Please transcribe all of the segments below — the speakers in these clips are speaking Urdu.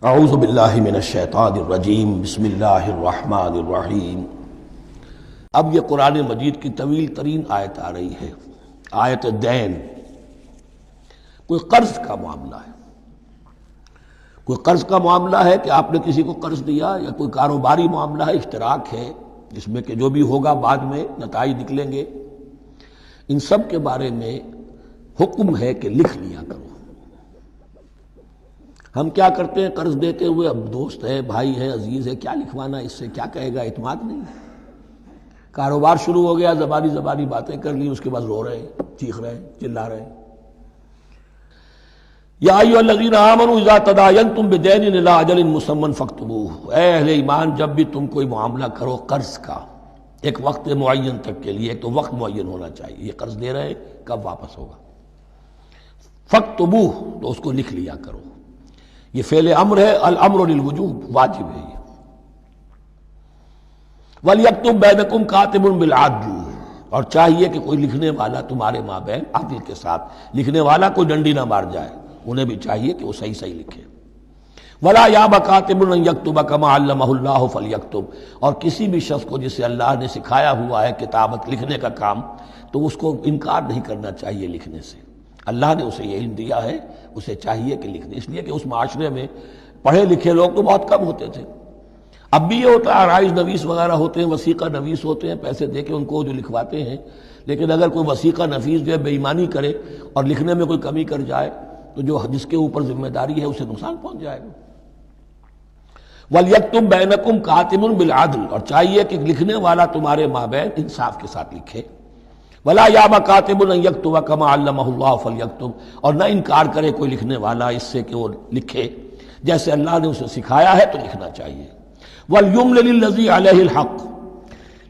اعوذ باللہ من الشیطان الرجیم بسم اللہ الرحمن الرحیم۔ اب یہ قرآن مجید کی طویل ترین آیت آ رہی ہے، آیت دین۔ کوئی قرض کا معاملہ ہے، کوئی قرض کا معاملہ ہے کہ آپ نے کسی کو قرض دیا، یا کوئی کاروباری معاملہ ہے، اشتراک ہے جس میں کہ جو بھی ہوگا بعد میں نتائج نکلیں گے۔ ان سب کے بارے میں حکم ہے کہ لکھ لیا کرو۔ ہم کیا کرتے ہیں قرض دیتے ہوئے، اب دوست ہے، بھائی ہے، عزیز ہے، کیا لکھوانا، اس سے کیا کہے گا، اعتماد نہیں ہے۔ کاروبار شروع ہو گیا، زبانی باتیں کر لی، اس کے بعد رو رہے ہیں، چیخ رہے ہیں، چلا رہے ہیں۔ یا ایھا الذین آمنوا اذا تداینتم بدین الی اجل مسمى فاکتبوہ، اے اہل ایمان، جب بھی تم کوئی معاملہ کرو قرض کا، ایک وقت معین تک کے لیے، ایک تو وقت معین ہونا چاہیے، یہ قرض دے رہے ہیں کب واپس ہوگا، فاکتبوہ، تو اس کو لکھ لیا کرو۔ یہ فعل امر ہے، الامر للوجوب، واجب ہے یہ۔ وَلْيَكْتُبْ بَيْنَكُمْ كَاتِبٌ بِالْعَدْلِ، اور چاہیے کہ کوئی لکھنے والا تمہارے مابین عدل کے ساتھ، لکھنے والا کوئی ڈنڈی نہ مار جائے، انہیں بھی چاہیے کہ وہ صحیح صحیح لکھے۔ وَلَا يَأْبَ كَاتِبٌ أَن يَكْتُبَ كَمَا عَلَّمَهُ اللَّهُ فَلْيَكْتُبْ، اور کسی بھی شخص کو جسے اللہ نے سکھایا ہوا ہے کتابت، لکھنے کا کام، تو اس کو انکار نہیں کرنا چاہیے لکھنے سے۔ اللہ نے اسے یہ علم دیا ہے، اسے چاہیے کہ لکھنے، اس لیے کہ اس معاشرے میں پڑھے لکھے لوگ تو بہت کم ہوتے تھے۔ اب بھی یہ ہوتا ہے، عرائض نویس وغیرہ ہوتے ہیں، وثیقہ نویس ہوتے ہیں، پیسے دے کے ان کو جو لکھواتے ہیں، لیکن اگر کوئی وثیقہ نویس جو ہے بے ایمانی کرے اور لکھنے میں کوئی کمی کر جائے تو جو جس کے اوپر ذمہ داری ہے اسے نقصان پہنچ جائے گا۔ وَلْيَكْتُبْ بَيْنَكُمْ كَاتِبٌ بِالْعَدْلِ، اور چاہیے کہ لکھنے والا تمہارے مابین انصاف کے ساتھ لکھے۔ وَلَا يَأْبَ كَاتِبٌ أَن يَكْتُبَ كَمَا عَلَّمَهُ اللَّهُ فَلْيَكْتُبْ، اور نہ انکار کرے کوئی لکھنے والا اس سے کہ وہ لکھے جیسے اللہ نے اسے سکھایا ہے، تو لکھنا چاہیے۔ وَلْيُمْلِلِ الَّذِي عَلَيْهِ الْحَقُّ،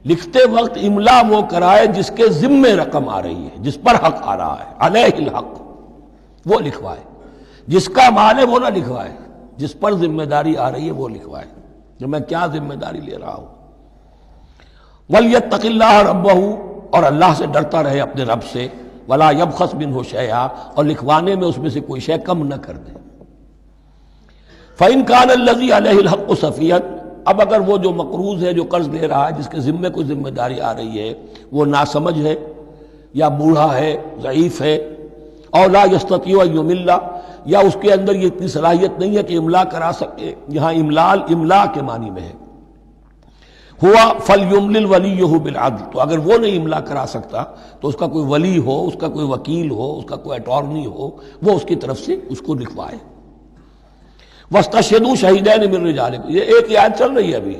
لکھتے وقت املا وہ کرائے جس کے ذمے رقم آ رہی ہے، جس پر حق آ رہا ہے، علیہ الحق، وہ لکھوائے۔ جس کا مال ہے وہ نہ لکھوائے، جس پر ذمہ داری آ رہی ہے وہ لکھوائے، کہ میں کیا ذمہ داری لے رہا ہوں۔ وَلْيَتَّقِ اللَّهَ رَبَّهُ، اور اللہ سے ڈرتا رہے اپنے رب سے۔ وَلَا يَبْخَسْ مِنْهُ شَيْئًا، اور لکھوانے میں اس میں سے کوئی شے کم نہ کر دے۔ فَإِنْ كَانَ الَّذِي عَلَيْهِ الْحَقُّ سَفِيهًا، اب اگر وہ جو مقروض ہے، جو قرض لے رہا ہے، جس کے ذمے کوئی ذمہ داری آ رہی ہے، وہ ناسمجھ ہے، یا بوڑھا ہے، ضعیف ہے، اور لا يستطيع ان يمل، یا اس کے اندر یہ اتنی صلاحیت نہیں ہے کہ املا کرا سکے، یہاں املا کے معنی میں ہے، ہوا فَلْيُمْلِلْ وَلِيُّهُ بِالْعَدْلِ، تو اگر وہ نہیں املا کرا سکتا تو اس کا کوئی ولی ہو، اس کا کوئی وکیل ہو، اس کا کوئی اٹارنی ہو، وہ اس کی طرف سے اس کو لکھوائے۔ وَاسْتَشْهِدُوا شَهِيدَيْنِ مِن رِجَالِكُمْ، یہ ایک آیت چل رہی ہے، ابھی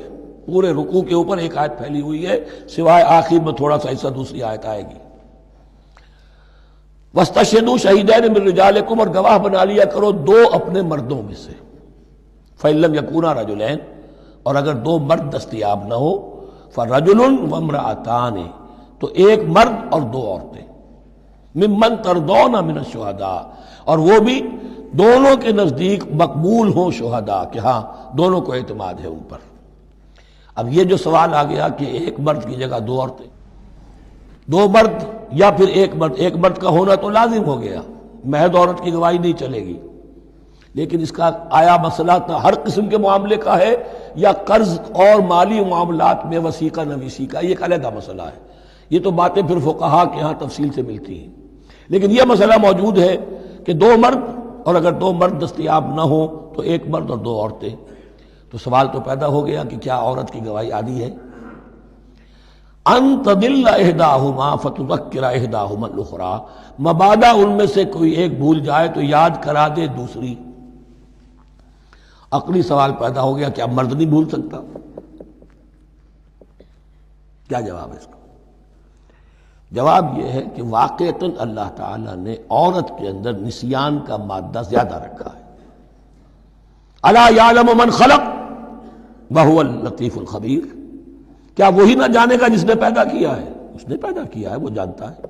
پورے رکوع کے اوپر ایک آیت پھیلی ہوئی ہے، سوائے آخر میں تھوڑا سا حصہ دوسری آیت آئے گی۔ وَاسْتَشْهِدُوا شَهِيدَيْنِ مِن رِجَالِكُمْ، اور گواہ بنا لیا کرو دو اپنے مردوں میں سے۔ فَإِن لَّمْ يَكُونَا رَجُلَيْنِ، اور اگر دو مرد دستیاب نہ ہو، فَرَجُلٌ وَامْرَأَتَانِ، تو ایک مرد اور دو عورتیں، ممن ترضون من الشہداء، اور وہ بھی دونوں کے نزدیک مقبول ہوں شہداء، کہ ہاں دونوں کو اعتماد ہے ان پر۔ اب یہ جو سوال آ گیا کہ ایک مرد کی جگہ دو عورتیں، دو مرد یا پھر ایک مرد کا ہونا تو لازم ہو گیا، محض عورت کی گواہی نہیں چلے گی، لیکن اس کا آیا مسئلہ ہر قسم کے معاملے کا ہے، یا قرض اور مالی معاملات میں وثیقہ نویسی کا، یہ ایک علیحدہ مسئلہ ہے۔ یہ تو باتیں پھر فقہا کے ہاں تفصیل سے ملتی ہیں، لیکن یہ مسئلہ موجود ہے کہ دو مرد، اور اگر دو مرد دستیاب نہ ہوں تو ایک مرد اور دو عورتیں، تو سوال تو پیدا ہو گیا کہ کیا عورت کی گواہی عادی ہے؟ ان تضل احداہما فتذکر احداہما الاخری، مبادا ان میں سے کوئی ایک بھول جائے تو یاد کرا دے دوسری۔ عقلی سوال پیدا ہو گیا، کیا مرد نہیں بھول سکتا؟ کیا جواب ہے اس کا؟ جواب یہ ہے کہ واقعتاً اللہ تعالیٰ نے عورت کے اندر نسیان کا مادہ زیادہ رکھا ہے۔ الا یعلم من خلق وهو اللطیف الخبیر، کیا وہی نہ جانے گا جس نے پیدا کیا ہے؟ اس نے پیدا کیا ہے، وہ جانتا ہے۔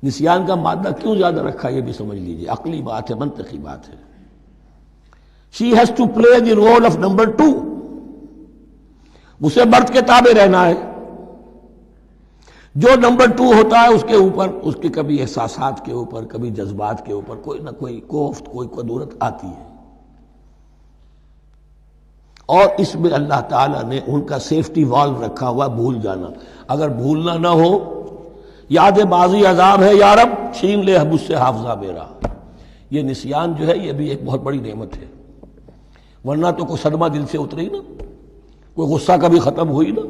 نسیان کا مادہ کیوں زیادہ رکھا یہ بھی سمجھ لیجیے، عقلی بات ہے، منطقی بات ہے۔ She has to play the role of number 2، اسے مرد کے تابع رہنا ہے۔ جو نمبر 2 ہوتا ہے اس کے اوپر، اس کے کبھی احساسات کے اوپر، کبھی جذبات کے اوپر کوئی نہ کوئی کوفت، کوئی قدورت آتی ہے۔ اور اس میں اللہ تعالیٰ نے ان کا سیفٹی والو رکھا ہوا بھول جانا. اگر بھولنا نہ ہو، یاد ماضی عذاب ہے یا رب چھین لے مجھ سے حافظہ میرا. یہ نسیان جو ہے یہ بھی ایک بہت بڑی نعمت ہے، ورنہ تو کوئی صدمہ دل سے اترے ہی نا، کوئی غصہ کبھی ختم ہوئی نا.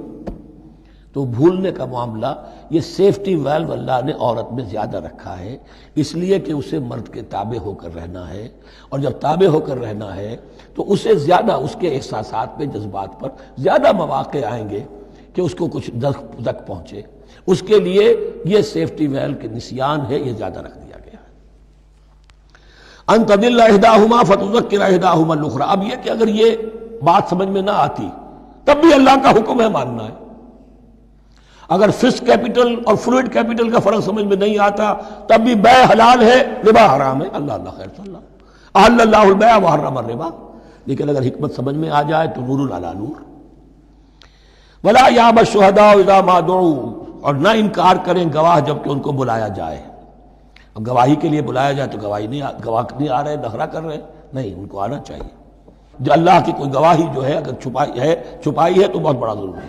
تو بھولنے کا معاملہ یہ سیفٹی ویلو اللہ نے عورت میں زیادہ رکھا ہے، اس لیے کہ اسے مرد کے تابع ہو کر رہنا ہے، اور جب تابع ہو کر رہنا ہے تو اسے زیادہ اس کے احساسات پہ، جذبات پر زیادہ مواقع آئیں گے کہ اس کو کچھ زک پہنچے. اس کے لیے یہ سیفٹی ویل کے نسیان ہے، یہ زیادہ رکھ دیا گیا ہے. ان تضل احداہما فتذکر احداہما الاخری. اب یہ کہ اگر یہ بات سمجھ میں نہ آتی تب بھی اللہ کا حکم ہے ماننا ہے. اگر فسک کیپٹل اور فلوئڈ کیپٹل کا فرق سمجھ میں نہیں آتا تب بھی بیع حلال ہے، ربا حرام ہے. اللہ خیر صلی اللہ احل اللہ البیع وحرم الربا. لیکن اگر حکمت سمجھ میں آ جائے تو نور علی نور. ولا یأبى الشہداء اذا ما دعوا. اور نہ انکار کریں گواہ جب کہ ان کو بلایا جائے. اب گواہی کے لیے بلایا جائے تو گواہ نہیں آ رہے، نخرہ کر رہے ہیں. نہیں، ان کو آنا چاہیے. جو اللہ کی کوئی گواہی جو ہے اگر چھپائی ہے تو بہت بڑا ظلم ہے.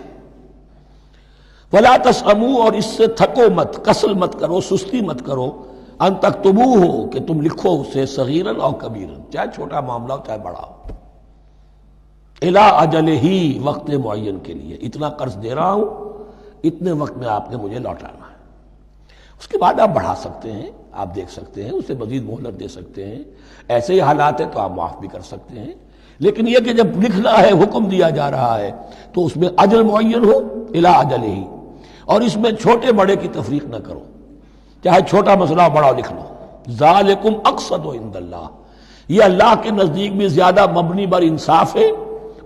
ولا تسأموا. اور اس سے تھکو مت، کسل مت کرو، سستی مت کرو. ان تکتبوہ، کہ تم لکھو اسے، صغیرا او کبیرا، چاہے چھوٹا معاملہ ہو چاہے بڑا ہو. الی اجلہ، وقت معین کے لیے. اتنا قرض دے رہا ہوں، اتنے وقت میں آپ نے مجھے لوٹانا ہے. اس کے بعد آپ بڑھا سکتے ہیں، آپ دیکھ سکتے ہیں، اسے مزید مہلت دے سکتے ہیں. ایسے ہی حالات ہیں تو آپ معاف بھی کر سکتے ہیں. لیکن یہ کہ جب لکھنا ہے، حکم دیا جا رہا ہے تو اس میں اجل معین ہو، الی اجلہ. اور اس میں چھوٹے بڑے کی تفریق نہ کرو، چاہے چھوٹا مسئلہ بڑا لکھ لو. ذالکم اقسط عند اللہ. یہ اللہ کے نزدیک بھی زیادہ مبنی بر انصاف ہے.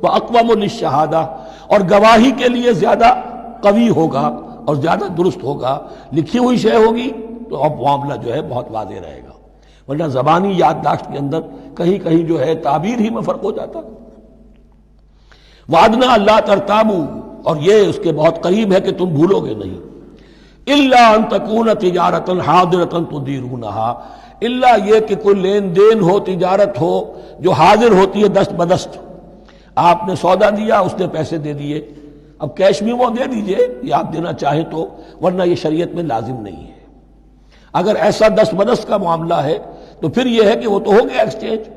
واقوم للشہادہ. اور گواہی کے لیے زیادہ قوی ہوگا اور زیادہ درست ہوگا. لکھی ہوئی شے ہوگی تو اب معاملہ جو ہے بہت واضح رہے گا، ورنہ زبانی یادداشت کے اندر کہیں کہیں جو ہے تعبیر ہی میں فرق ہو جاتا. وعدنا اللہ ترتابو. اور یہ اس کے بہت قریب ہے کہ تم بھولو گے نہیں. الا ان تکون تجارتا حاضرتا تدیرونہا. الا یہ کہ کوئی لین دین ہو، تجارت ہو جو حاضر ہوتی ہے دست بدست. آپ نے سودا دیا، اس نے پیسے دے دیے. اب کیش میں وہ دے دیجئے یا آپ دینا چاہیں تو، ورنہ یہ شریعت میں لازم نہیں ہے. اگر ایسا دست بدست کا معاملہ ہے تو پھر یہ ہے کہ وہ تو ہو گیا ایکسچینج.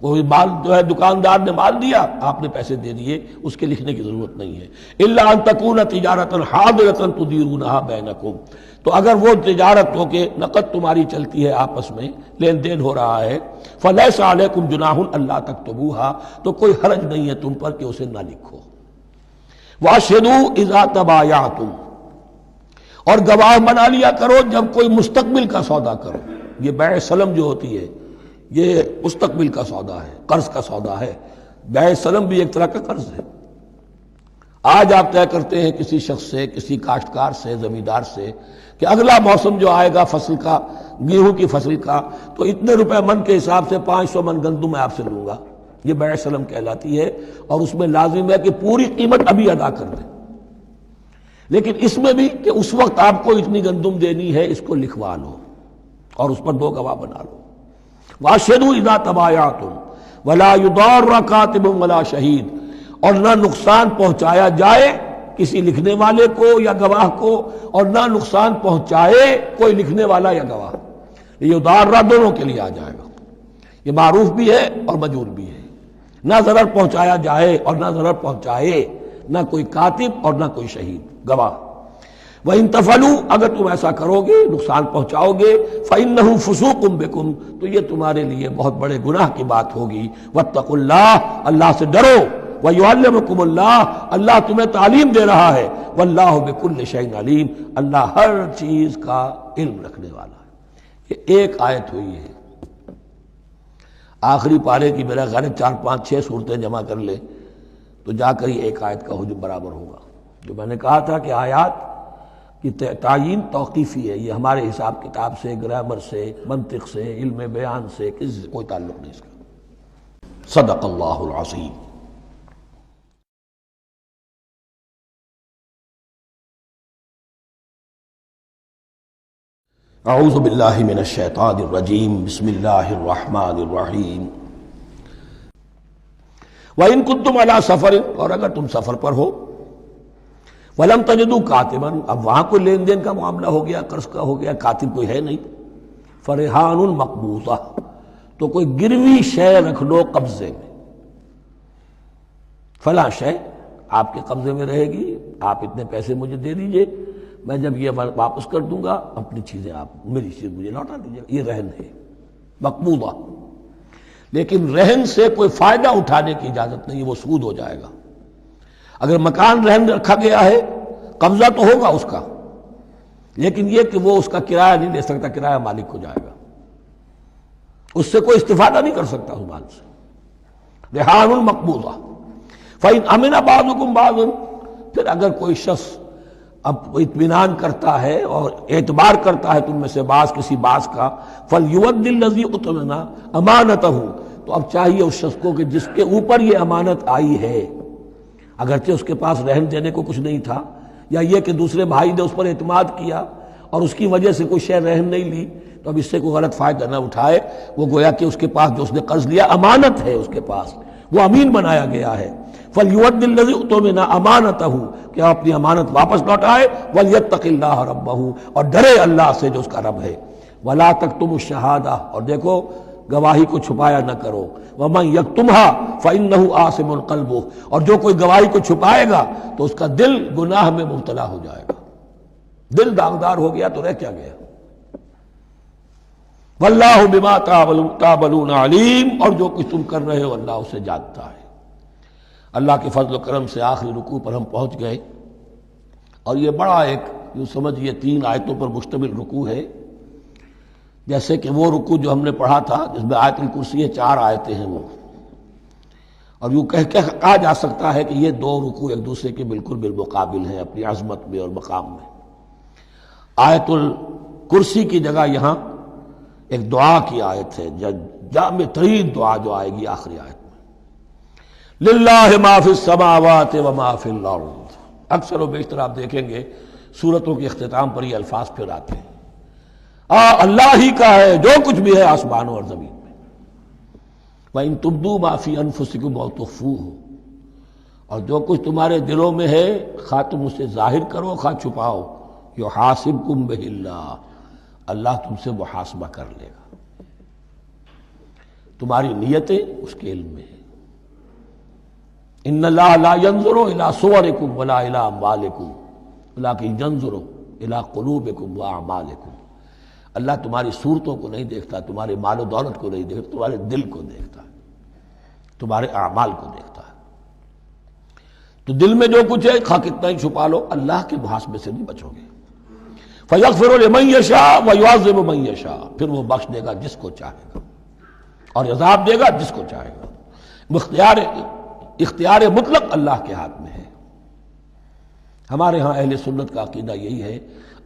وہ مال جو ہے دکاندار نے مال دیا، آپ نے پیسے دے دیے، اس کے لکھنے کی ضرورت نہیں ہے. الا ان تکون تجارتا حاضرتا تدیرونہا بینکم. تو اگر وہ تجارت ہو کہ نقد تمہاری چلتی ہے، آپس میں لین دین ہو رہا ہے، فلیس علیکم جناح الا تکتبوہا. تو کوئی حرج نہیں ہے تم پر کہ اسے نہ لکھو. واشہدوا اذا تبایعتم. اور گواہ بنا لیا کرو جب کوئی مستقبل کا سودا کرو. یہ بیع سلم جو ہوتی ہے یہ مستقبل کا سودا ہے، قرض کا سودا ہے. بیع سلم بھی ایک طرح کا قرض ہے. آج آپ طے کرتے ہیں کسی شخص سے، کسی کاشتکار سے، زمیندار سے کہ اگلا موسم جو آئے گا فصل کا، گیہوں کی فصل کا، تو اتنے روپے من کے حساب سے 500 من گندم میں آپ سے لوں گا. یہ بیع سلم کہلاتی ہے، اور اس میں لازم ہے کہ پوری قیمت ابھی ادا کر دیں. لیکن اس میں بھی کہ اس وقت آپ کو اتنی گندم دینی ہے، اس کو لکھوا لو اور اس پر 2 گواہ بنا لو. واشہدوا اذا تبایعتم ولا یضار کاتب ولا شہید. اور نہ نقصان پہنچایا جائے کسی لکھنے والے کو یا گواہ کو، اور نہ نقصان پہنچائے کوئی لکھنے والا یا گواہ. یہ یضار دونوں کے لیے آ جائے گا. یہ معروف بھی ہے اور مجہول بھی ہے. نہ ضرر پہنچایا جائے اور نہ ضرر پہنچائے، نہ کوئی کاتب اور نہ کوئی شہید گواہ. وَإِن تَفْعَلُوا. اگر تم ایسا کرو گے، نقصان پہنچاؤ گے، فَإِنَّهُ فُسُوقٌ بِكُمْ. تو یہ تمہارے لیے بہت بڑے گناہ کی بات ہوگی. وَاتَّقُوا اللَّهَ. اللہ سے ڈرو. وَيُعَلِّمُكُمُ اللَّهُ. اللہ تمہیں تعلیم دے رہا ہے. وَاللَّهُ بِكُلِّ شَيْءٍ عَلِيمٌ. اللہ ہر چیز کا علم رکھنے والا ہے. یہ ایک آیت ہوئی ہے. آخری پارے کی میرا خیال 4 5 6 صورتیں جمع کر لیں تو جا کر یہ ایک آیت کا حجم برابر ہوگا. جو میں نے کہا تھا کہ آیات کی تعیین توقیفی ہے، یہ ہمارے حساب کتاب سے، گرامر سے، منطق سے، علم بیان سے کسی سے کوئی تعلق نہیں اس کا. صدق اللہ العظیم. اعوذ باللہ من الشیطان الرجیم. بسم اللہ الرحمن الرحیم. وَإِن كُنتُمْ عَلَىٰ سَفَرٍ، اور اگر تم سفر پر ہو، وَلَمْ تَجِدُوا كَاتِبًا، اب وہاں کوئی لین دین کا معاملہ ہو گیا، قرض کا ہو گیا، کاتب کوئی ہے نہیں، فَرِحَانٌ مَقْبُوضَةٌ، تو کوئی گروی شے رکھ لو قبضے میں، فلاں شے آپ کے قبضے میں رہے گی، آپ اتنے پیسے مجھے دے دیجئے، میں جب یہ واپس کر دوں گا اپنی چیزیں آپ میری چیز مجھے لوٹا دیجیے گا، یہ رہن ہے مقبوضہ۔ لیکن رہن سے کوئی فائدہ اٹھانے کی اجازت نہیں، وہ سود ہو جائے گا۔ اگر مکان رہن رکھا گیا ہے قبضہ تو ہوگا اس کا، لیکن یہ کہ وہ اس کا کرایہ نہیں لے سکتا، کرایہ مالک کو جائے گا، اس سے کوئی استفادہ نہیں کر سکتا اس مال سے۔ رہان المقبوضہ۔ فَإِنْ أَمِنَ بَعْضُكُمْ بَعْضًا، پھر اگر کوئی شخص اب اطمینان کرتا ہے اور اعتبار کرتا ہے تم میں سے بعض کسی بعض کا، فَلْيُوَدِّ الَّذِي اؤْتُمِنَ أَمَانَتَهُ، تو اب چاہیے اس شخص کو کہ جس کے اوپر یہ امانت آئی ہے، اگرچہ اس کے پاس رہن دینے کو کچھ نہیں تھا، یا یہ کہ دوسرے بھائی نے اس پر اعتماد کیا اور اس کی وجہ سے کوئی شے رہن نہیں لی، تو اب اس سے کوئی غلط فائدہ نہ اٹھائے، وہ گویا کہ اس کے پاس جو اس نے قرض لیا امانت ہے، اس کے پاس وہ امین بنایا گیا ہے۔ فَلْيُوَدِّ الَّذِي اؤْتُمِنَ أَمَانَتَهُ، کہ اپنی امانت واپس لوٹائے، وَلْيَتَّقِ اللَّهَ رَبَّهُ، اور ڈرے اللہ سے جو اس کا رب ہے۔ وَلَا تَكْتُمُوا الشَّهَادَةَ، اور دیکھو گواہی کو چھپایا نہ کرو، وَمَن يَكْتُمْهَا فَإِنَّهُ آثِمٌ قَلْبُهُ، اور جو کوئی گواہی کو چھپائے گا تو اس کا دل گناہ میں مبتلا ہو جائے گا، دل داغدار ہو گیا تو رہ کیا گیا۔ وَاللَّهُ بِمَا تَعْمَلُونَ عَلِيمٌ، اور جو کچھ تم کر رہے ہو اللہ اسے جانتا ہے۔ اللہ کے فضل و کرم سے آخری رکوع پر ہم پہنچ گئے، اور یہ بڑا ایک یوں سمجھئے 3 آیتوں پر مشتمل رکوع ہے، جیسے کہ وہ رکوع جو ہم نے پڑھا تھا جس میں آیت الکرسی ہے 4 آیتیں ہیں وہ، اور یوں کہا جا سکتا ہے کہ یہ 2 رکوع ایک دوسرے کے بالکل بالمقابل ہیں اپنی عظمت میں اور مقام میں۔ آیت الکرسی کی جگہ یہاں ایک دعا کی آیت ہے، جامع ترین دعا جو آئے گی آخری آیت میں، للہ ما فی السماوات و ما فی الارض۔ اکثر و بیشتر آپ دیکھیں گے سورتوں کے اختتام پر یہ الفاظ پھر آتے ہیں، اللہ ہی کا ہے جو کچھ بھی ہے آسمانوں اور زمین میں۔ وَإِن تُبْدُوا مَا فِي أَنفُسِكُمْ أَوْ تُخْفُوهُ، اور جو کچھ تمہارے دلوں میں ہے خواہ تم اسے ظاہر کرو خواہ چھپاؤ، يُحَاسِبْكُم بِهِ اللَّهُ، اللہ تم سے محاسبہ کر لے گا، تمہاری نیتیں اس کے علم میں ہیں۔ ان اللہ لا ينظر الى صوركم ولا الى اموالكم ولكن ينظر الى قلوبكم واعمالكم، اللہ تمہاری صورتوں کو نہیں دیکھتا، تمہارے مال و دولت کو نہیں دیکھتا، تمہارے دل کو دیکھتا ہے، تمہارے اعمال کو دیکھتا ہے۔ تو دل میں جو کچھ ہے خواہ کتنا ہی چھپا لو اللہ کے محاسبے سے نہیں بچو گے۔ فَيَغْفِرُ لِمَن يَشَاءُ وَيُعَذِّبُ مَن يَشَاءُ، پھر وہ بخش دے گا جس کو چاہے گا اور عذاب دے گا جس کو چاہے گا۔ اختیار مطلق اللہ کے ہاتھ میں ہے۔ ہمارے ہاں اہل سنت کا عقیدہ یہی ہے،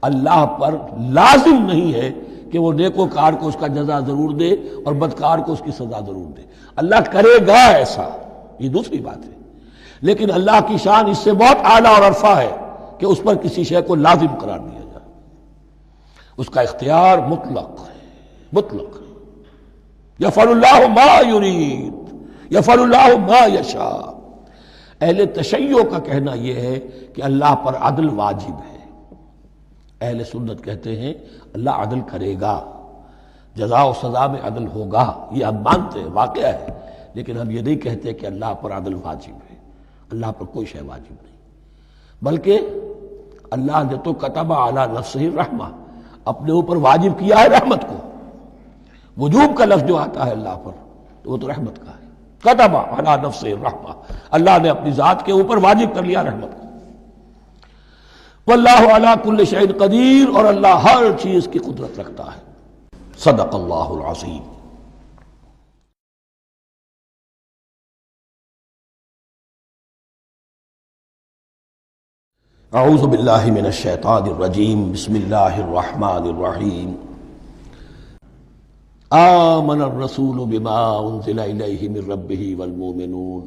اللہ پر لازم نہیں ہے کہ وہ نیکوکار کو اس کا جزا ضرور دے اور بدکار کو اس کی سزا ضرور دے، اللہ کرے گا ایسا، یہ دوسری بات ہے، لیکن اللہ کی شان اس سے بہت اعلیٰ اور عرفہ ہے کہ اس پر کسی شے کو لازم قرار دیا جائے، اس کا اختیار مطلق ہے، مطلق ہے۔ یفعل اللہ ما یرید، یفعل اللہ ما یشاء۔ اہل تشیع کا کہنا یہ ہے کہ اللہ پر عدل واجب ہے، اہل سنت کہتے ہیں اللہ عدل کرے گا، جزا و سزا میں عدل ہوگا، یہ ہم مانتے ہیں، واقعہ ہے، لیکن ہم یہ نہیں کہتے کہ اللہ پر عدل واجب ہے، اللہ پر کوئی شے واجب نہیں، بلکہ اللہ نے تو کتب علی نفسہ الرحمہ، اپنے اوپر واجب کیا ہے رحمت کو۔ وجوب کا لفظ جو آتا ہے اللہ پر تو وہ تو رحمت کا ہے، کتب علی نفسہ الرحمہ، اللہ نے اپنی ذات کے اوپر واجب کر لیا رحمت کو۔ واللہ علی کل شیء قدیر، اور اللہ ہر چیز کی قدرت رکھتا ہے۔ صدق اللہ العظیم۔ اعوذ باللہ من الشیطان الرجیم، بسم اللہ الرحمن الرحیم۔ آمن الرسول بما انزل الیہ من ربہ والمؤمنون،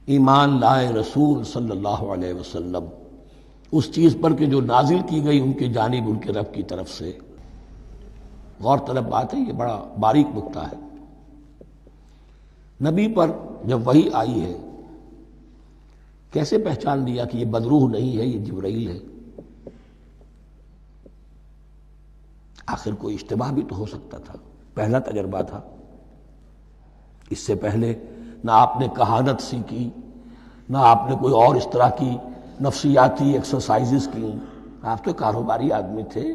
ایمان لائے رسول صلی اللہ علیہ وسلم اس چیز پر کہ جو نازل کی گئی ان کی جانب ان کے رب کی طرف سے۔ غور طلب بات ہے، یہ بڑا باریک نکتہ ہے۔ نبی پر جب وحی آئی ہے کیسے پہچان لیا کہ یہ بدروح نہیں ہے، یہ جبرائیل ہے؟ آخر کوئی اشتباہ بھی تو ہو سکتا تھا، پہلا تجربہ تھا، اس سے پہلے نہ آپ نے کہانت سیکھی، نہ آپ نے کوئی اور اس طرح کی نفسیاتی ایکسرسائزز کی، آپ تو کاروباری آدمی تھے،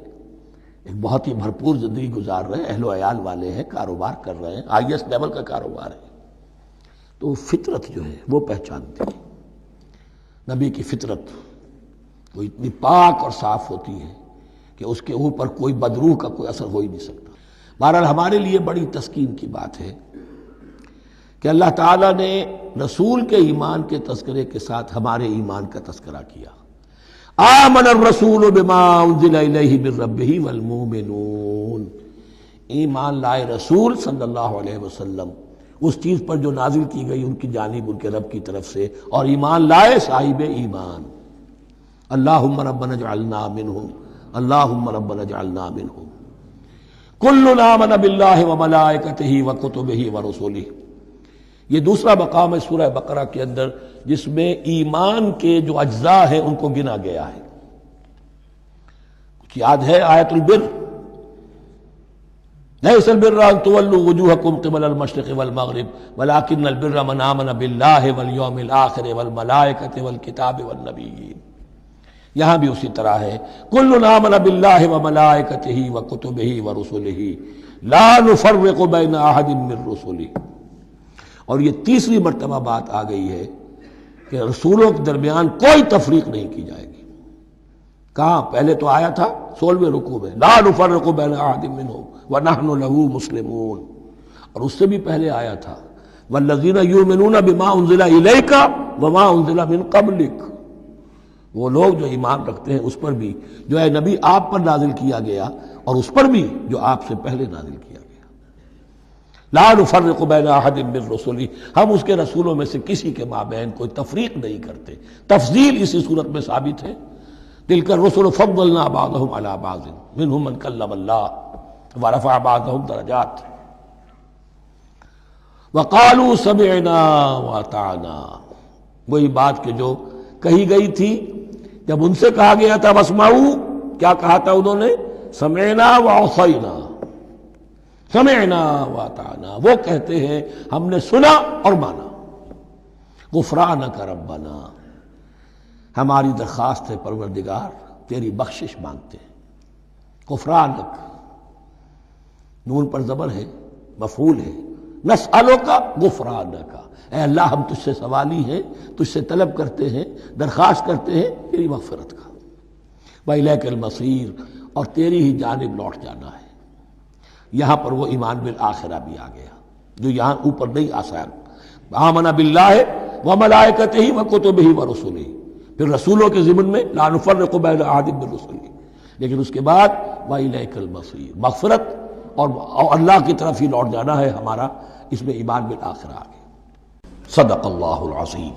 ایک بہت ہی بھرپور زندگی گزار رہے ہیں، اہل و عیال والے ہیں، کاروبار کر رہے ہیں، ہائی ایسٹ لیول کا کاروبار ہے، تو فطرت جو ہے وہ پہچانتی ہے۔ نبی کی فطرت وہ اتنی پاک اور صاف ہوتی ہے کہ اس کے اوپر کوئی بدروح کا کوئی اثر ہو ہی نہیں سکتا۔ بہرحال ہمارے لیے بڑی تسکین کی بات ہے کہ اللہ تعالیٰ نے رسول کے ایمان کے تذکرے کے ساتھ ہمارے ایمان کا تذکرہ کیا۔ آمن الرسول بما انزل الیہ من ربہ والمؤمنون، ایمان لائے رسول صلی اللہ علیہ وسلم اس چیز پر جو نازل کی گئی ان کی جانب، ان کے رب کی طرف سے، اور ایمان لائے صاحب ایمان۔ اللہم ربنا اجعلنا منہم، اللہم ربنا اجعلنا منہم۔ کل آمن باللہ وملائکتہ وکتبہ ورسلہ، یہ دوسرا مقام ہے سورہ بقرہ کے اندر جس میں ایمان کے جو اجزاء ہیں ان کو گنا گیا ہے۔ کچھ یاد ہے آیت البر، لیس البر ان تولوا وجوہکم قبل المشرق والمغرب ولکن البر من آمن باللہ والیوم الآخر والملائکۃ والکتاب والنبیین، یہاں بھی اسی طرح ہے، کل آمن باللہ وملائکتہ وکتبہ ورسلہ لا نفرق بین احد من رسلہ۔ اور یہ تیسری مرتبہ بات آ گئی ہے کہ رسولوں کے درمیان کوئی تفریق نہیں کی جائے گی۔ کہاں؟ پہلے تو آیا تھا 16ویں رکوع میں، لا نفرق بین احد منہم ونحن له مسلمون، اور اس سے بھی پہلے آیا تھا والذین یؤمنون بما انزل الیک وما انزل من قبلک، وہ لوگ جو ایمان رکھتے ہیں اس پر بھی جو ہے نبی آپ پر نازل کیا گیا اور اس پر بھی جو آپ سے پہلے نازل کیا گیا۔ لا نفرق بین احد من رسلہ، ہم اس کے رسولوں میں سے کسی کے مابین کوئی تفریق نہیں کرتے۔ تفضیل اسی صورت میں ثابت ہے، تلک الرسل فضلنا بعضهم علی بعض منهم من کلم اللہ ورفع بعضهم درجات وقالوا سمعنا واطعنا، وہی بات کہ جو کہی گئی تھی جب ان سے کہا گیا تھا واسمعوا، کیا کہا تھا انہوں نے؟ سمعنا وعصینا، سمعنا واطعنا، وہ کہتے ہیں ہم نے سنا اور مانا۔ غفرانک ربنا، ہماری درخواست ہے پروردگار، تیری بخشش مانگتے ہیں۔ غفرانک، نون پر زبر ہے، مفعول ہے، نسألک غفرانک، اے اللہ ہم تجھ سے سوالی ہیں، تجھ سے طلب کرتے ہیں، درخواست کرتے ہیں تیری مغفرت کا۔ وإلیک المصیر، اور تیری ہی جانب لوٹ جانا ہے۔ یہاں پر وہ ایمان بالآخرہ بھی آ گیا جو یہاں اوپر نہیں آسان۔ آمن باللہ وملائکتہ وکتبہ ورسلہ، پھر رسولوں کے ضمن میں لا نفرق بین احد من رسلہ، لیکن اس کے بعد وإلیک المصیر، مغفرت اور اللہ کی طرف ہی لوٹ جانا ہے ہمارا، اس میں ایمان بالآخرہ آ گیا۔ صدق اللہ العظیم۔